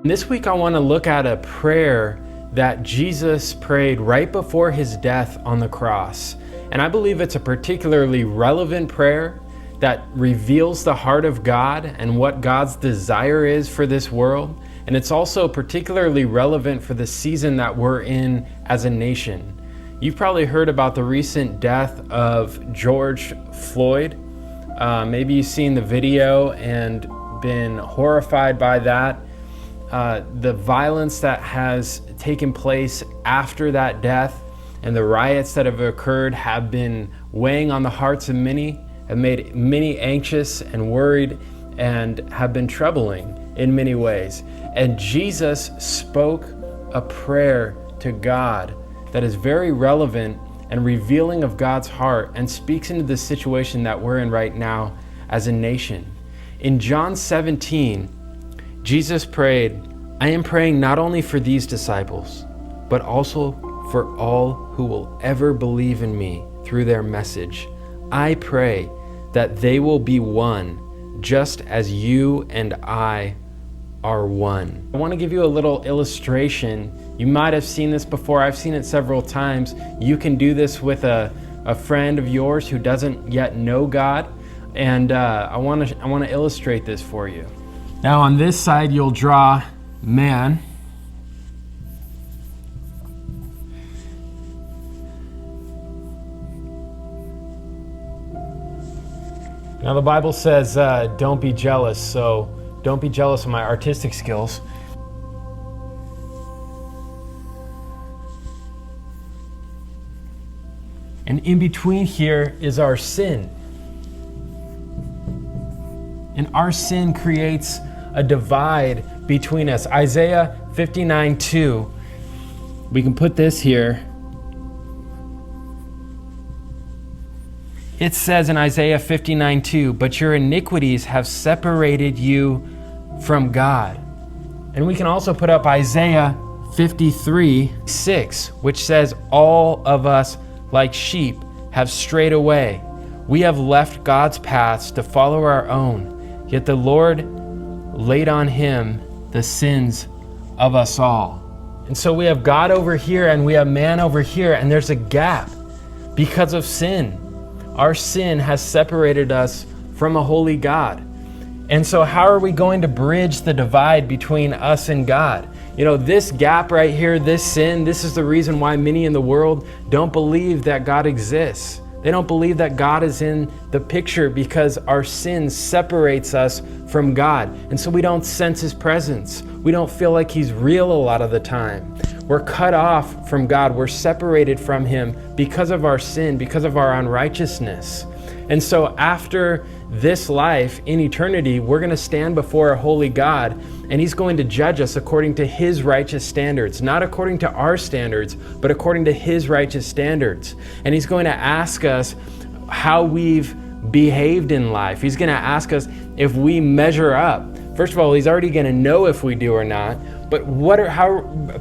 This week I want to look at a prayer that Jesus prayed right before his death on the cross. And I believe it's a particularly relevant prayer that reveals the heart of God and what God's desire is for this world. And it's also particularly relevant for the season that we're in as a nation. You've probably heard about the recent death of George Floyd. Maybe you've seen the video and been horrified by that. The violence that has taken place after that death and the riots that have occurred have been weighing on the hearts of many, have made many anxious and worried, and have been troubling in many ways. And Jesus spoke a prayer to God that is very relevant and revealing of God's heart and speaks into the situation that we're in right now as a nation. In John 17, Jesus prayed, "I am praying not only for these disciples, but also for all who will ever believe in me through their message. I pray that they will be one, just as you and I are one." I want to give you a little illustration. You might have seen this before. I've seen it several times. You can do this with a friend of yours who doesn't yet know God. And I want to illustrate this for you. Now on this side, you'll draw man. Now the Bible says, don't be jealous, so don't be jealous of my artistic skills. And in between here is our sin. And our sin creates a divide between us. Isaiah 59:2. We can put this here. It says in Isaiah 59:2, "But your iniquities have separated you from God." And we can also put up Isaiah 53:6, which says, "All of us like sheep have strayed away. We have left God's paths to follow our own. Yet the Lord laid on him the sins of us all." And so we have God over here and we have man over here, and there's a gap because of sin. Our sin has separated us from a holy God. And so how are we going to bridge the divide between us and God? You know, this gap right here, this sin, this is the reason why many in the world don't believe that God exists. They don't believe that God is in the picture because our sin separates us from God. And so we don't sense his presence. We don't feel like he's real a lot of the time. We're cut off from God. We're separated from him because of our sin, because of our unrighteousness. And so after this life, in eternity, we're going to stand before a holy God, and he's going to judge us according to his righteous standards, not according to our standards, but according to his righteous standards. And he's going to ask us how we've behaved in life. He's going to ask us if we measure up. First of all, he's already going to know if we do or not, but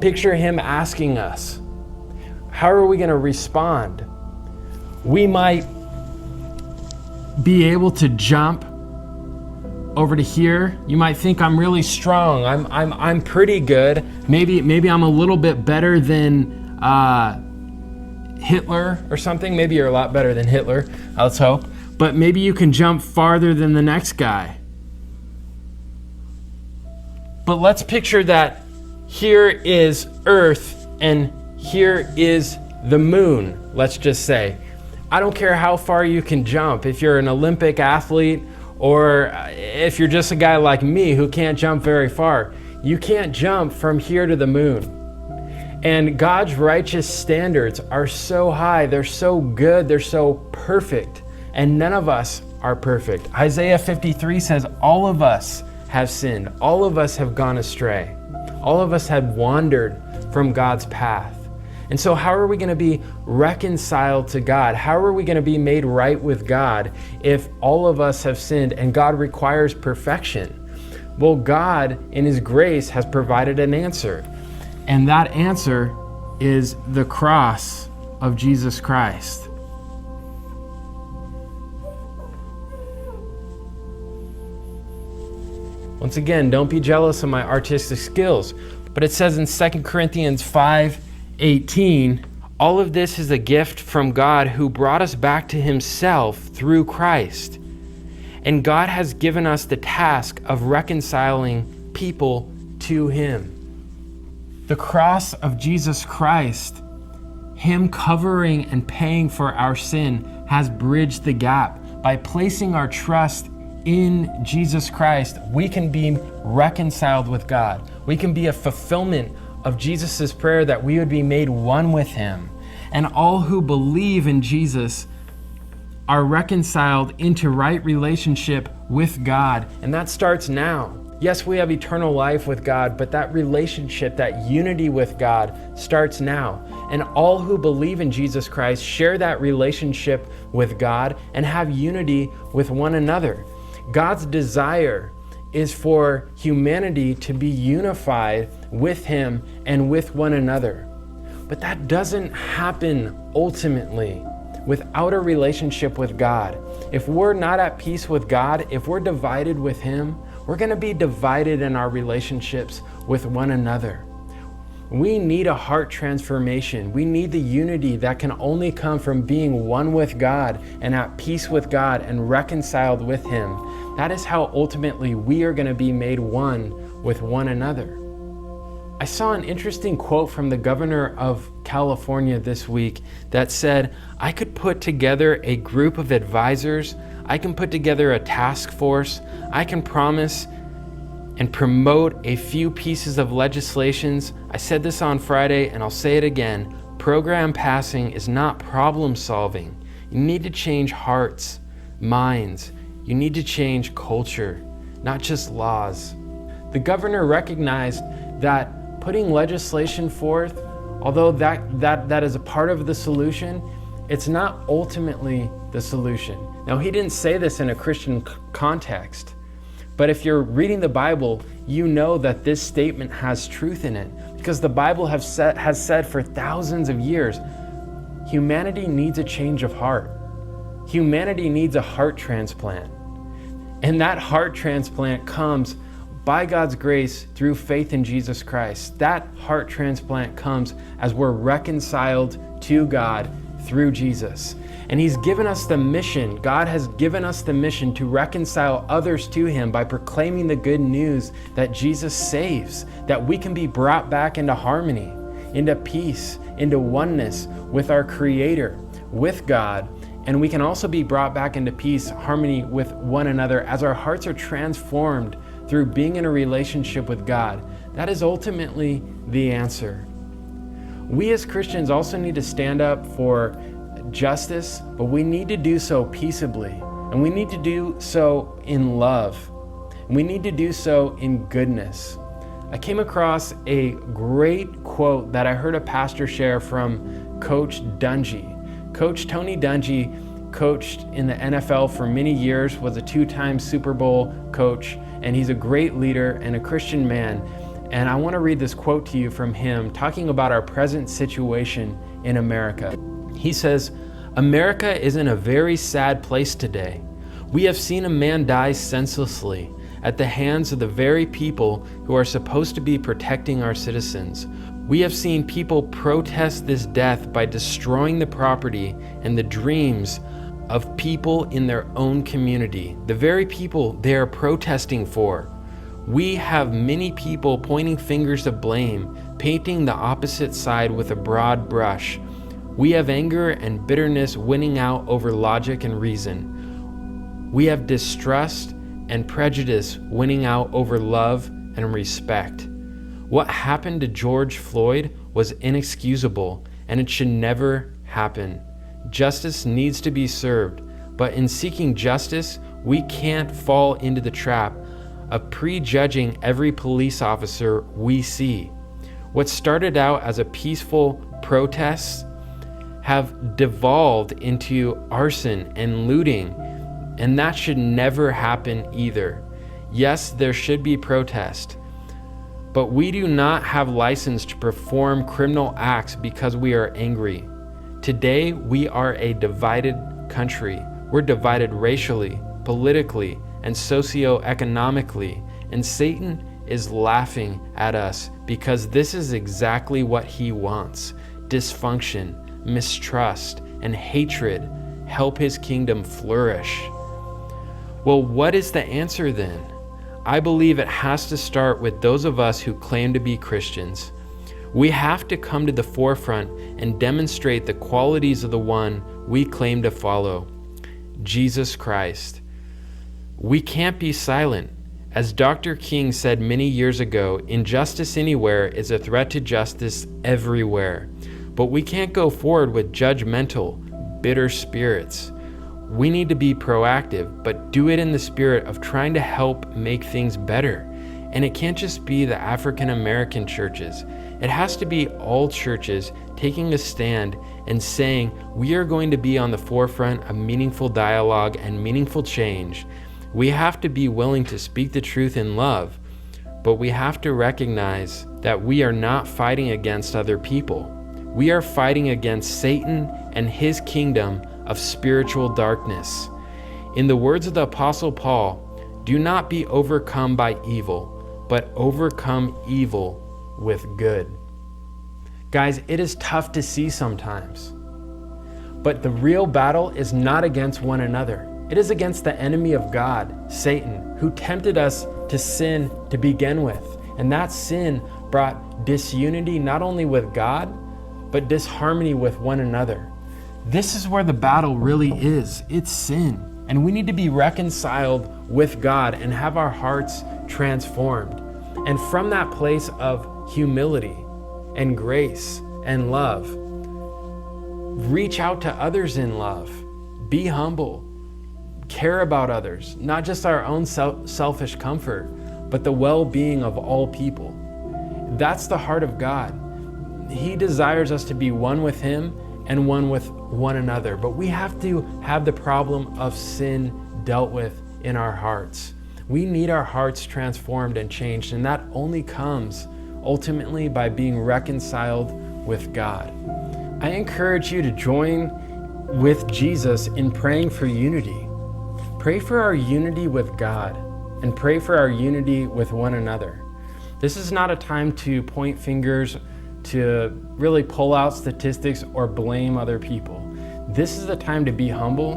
picture him asking us, how are we going to respond? We might be able to jump over to here. You might think I'm really strong. I'm pretty good. Maybe I'm a little bit better than Hitler or something. Maybe you're a lot better than Hitler. Let's hope. But maybe you can jump farther than the next guy. But let's picture that here is Earth and here is the moon, let's just say. I don't care how far you can jump. If you're an Olympic athlete or if you're just a guy like me who can't jump very far, you can't jump from here to the moon. And God's righteous standards are so high, they're so good, they're so perfect, and none of us are perfect. Isaiah 53 says all of us have sinned. All of us have gone astray. All of us have wandered from God's path. And so how are we going to be reconciled to God? How are we going to be made right with God if all of us have sinned and God requires perfection? Well, God, in his grace, has provided an answer. And that answer is the cross of Jesus Christ. Once again, don't be jealous of my artistic skills. But it says in 2 Corinthians 5:18, all of this is a gift from God who brought us back to himself through Christ. And God has given us the task of reconciling people to him. The cross of Jesus Christ, him covering and paying for our sin, has bridged the gap. By placing our trust in Jesus Christ, we can be reconciled with God. We can be a fulfillment of Jesus' prayer that we would be made one with him. And all who believe in Jesus are reconciled into right relationship with God. And that starts now. Yes, we have eternal life with God, but that relationship, that unity with God starts now. And all who believe in Jesus Christ share that relationship with God and have unity with one another. God's desire is for humanity to be unified with him and with one another. But that doesn't happen ultimately without a relationship with God. If we're not at peace with God, if we're divided with him, we're going to be divided in our relationships with one another. We need a heart transformation. We need the unity that can only come from being one with God and at peace with God and reconciled with him. That is how ultimately we are going to be made one with one another. I saw an interesting quote from the governor of California this week that said, I could put together a group of advisors, I can put together a task force, I can promise and promote a few pieces of legislations. I said this on Friday and I'll say it again. Program passing is not problem solving. You need to change hearts, minds. You need to change culture, not just laws. The governor recognized that putting legislation forth, although that is a part of the solution, it's not ultimately the solution. Now, he didn't say this in a Christian context, but if you're reading the Bible, you know that this statement has truth in it, because the Bible has said for thousands of years, humanity needs a change of heart. Humanity needs a heart transplant. And that heart transplant comes by God's grace through faith in Jesus Christ. That heart transplant comes as we're reconciled to God through Jesus. And he's given us the mission. God has given us the mission to reconcile others to him by proclaiming the good news that Jesus saves, that we can be brought back into harmony, into peace, into oneness with our Creator, with God. And we can also be brought back into peace, harmony with one another as our hearts are transformed through being in a relationship with God. That is ultimately the answer. We as Christians also need to stand up for justice, but we need to do so peaceably, and we need to do so in love, and we need to do so in goodness. I came across a great quote that I heard a pastor share from Coach Dungy. Coach Tony Dungy coached in the NFL for many years, was a 2-time Super Bowl coach, and he's a great leader and a Christian man. And I want to read this quote to you from him, talking about our present situation in America. He says, America is in a very sad place today. We have seen a man die senselessly at the hands of the very people who are supposed to be protecting our citizens. We have seen people protest this death by destroying the property and the dreams of people in their own community, the very people they are protesting for. We have many people pointing fingers of blame, painting the opposite side with a broad brush. We have anger and bitterness winning out over logic and reason. We have distrust and prejudice winning out over love and respect. What happened to George Floyd was inexcusable, and it should never happen. Justice needs to be served, but in seeking justice, we can't fall into the trap of prejudging every police officer we see. What started out as a peaceful protest have devolved into arson and looting, and that should never happen either. Yes, there should be protest, but we do not have license to perform criminal acts because we are angry. Today, we are a divided country. We're divided racially, politically, and socioeconomically, And Satan is laughing at us because this is exactly what he wants. Dysfunction, mistrust, and hatred help his kingdom flourish. Well, what is the answer then? I believe it has to start with those of us who claim to be Christians. We have to come to the forefront and demonstrate the qualities of the one we claim to follow, Jesus Christ. We can't be silent. As Dr. King said many years ago, injustice anywhere is a threat to justice everywhere. But we can't go forward with judgmental, bitter spirits. We need to be proactive, but do it in the spirit of trying to help make things better. And it can't just be the African American churches. It has to be all churches taking a stand and saying, we are going to be on the forefront of meaningful dialogue and meaningful change. We have to be willing to speak the truth in love, but we have to recognize that we are not fighting against other people. We are fighting against Satan and his kingdom of spiritual darkness. In the words of the Apostle Paul, do not be overcome by evil, but overcome evil with good. Guys, it is tough to see sometimes, but the real battle is not against one another. It is against the enemy of God, Satan, who tempted us to sin to begin with. And that sin brought disunity not only with God, but disharmony with one another. This is where the battle really is. It's sin. And we need to be reconciled with God and have our hearts transformed. And from that place of humility and grace and love, reach out to others in love. Be humble. Care about others, not just our own selfish comfort, but the well-being of all people. That's the heart of God. He desires us to be one with him and one with one another, but we have to have the problem of sin dealt with in our hearts. We need our hearts transformed and changed, and that only comes ultimately by being reconciled with God. I encourage you to join with Jesus in praying for unity. Pray for our unity with God and pray for our unity with one another. This is not a time to point fingers, to really pull out statistics or blame other people. This is a time to be humble,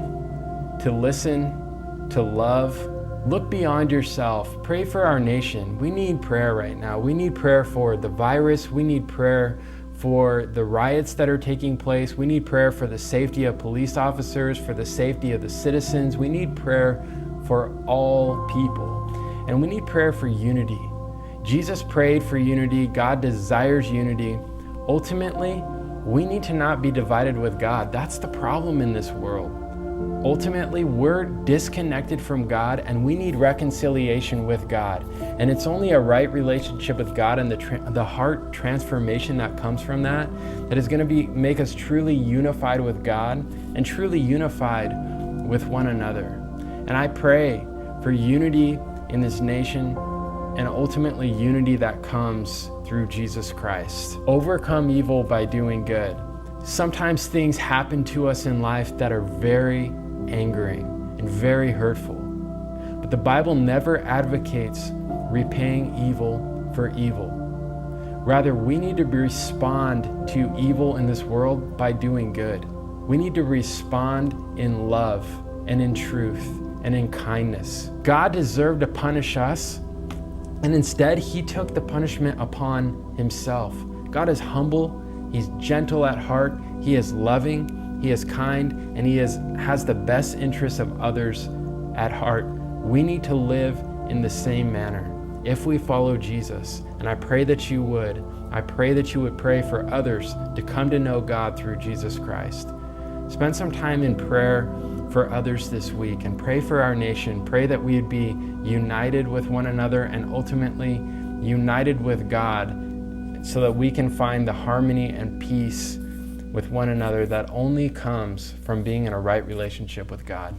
to listen, to love. Look beyond yourself. Pray for our nation. We need prayer right now. We need prayer for the virus. We need prayer for the riots that are taking place. We need prayer for the safety of police officers, for the safety of the citizens. We need prayer for all people. And we need prayer for unity. Jesus prayed for unity. God desires unity. Ultimately, we need to not be divided with God. That's the problem in this world. Ultimately, we're disconnected from God and we need reconciliation with God. And it's only a right relationship with God and the heart transformation that comes from that is going to make us truly unified with God and truly unified with one another. And I pray for unity in this nation and ultimately unity that comes through Jesus Christ. Overcome evil by doing good. Sometimes things happen to us in life that are very angering and very hurtful. But the Bible never advocates repaying evil for evil. Rather, we need to respond to evil in this world by doing good. We need to respond in love and in truth and in kindness. God deserved to punish us, and instead he took the punishment upon himself. God is humble, he's gentle at heart, he is loving, he is kind, and he has the best interests of others at heart. We need to live in the same manner if we follow Jesus. And I pray that you would. I pray that you would pray for others to come to know God through Jesus Christ. Spend some time in prayer for others this week and pray for our nation. Pray that we would be united with one another and ultimately united with God so that we can find the harmony and peace with one another that only comes from being in a right relationship with God.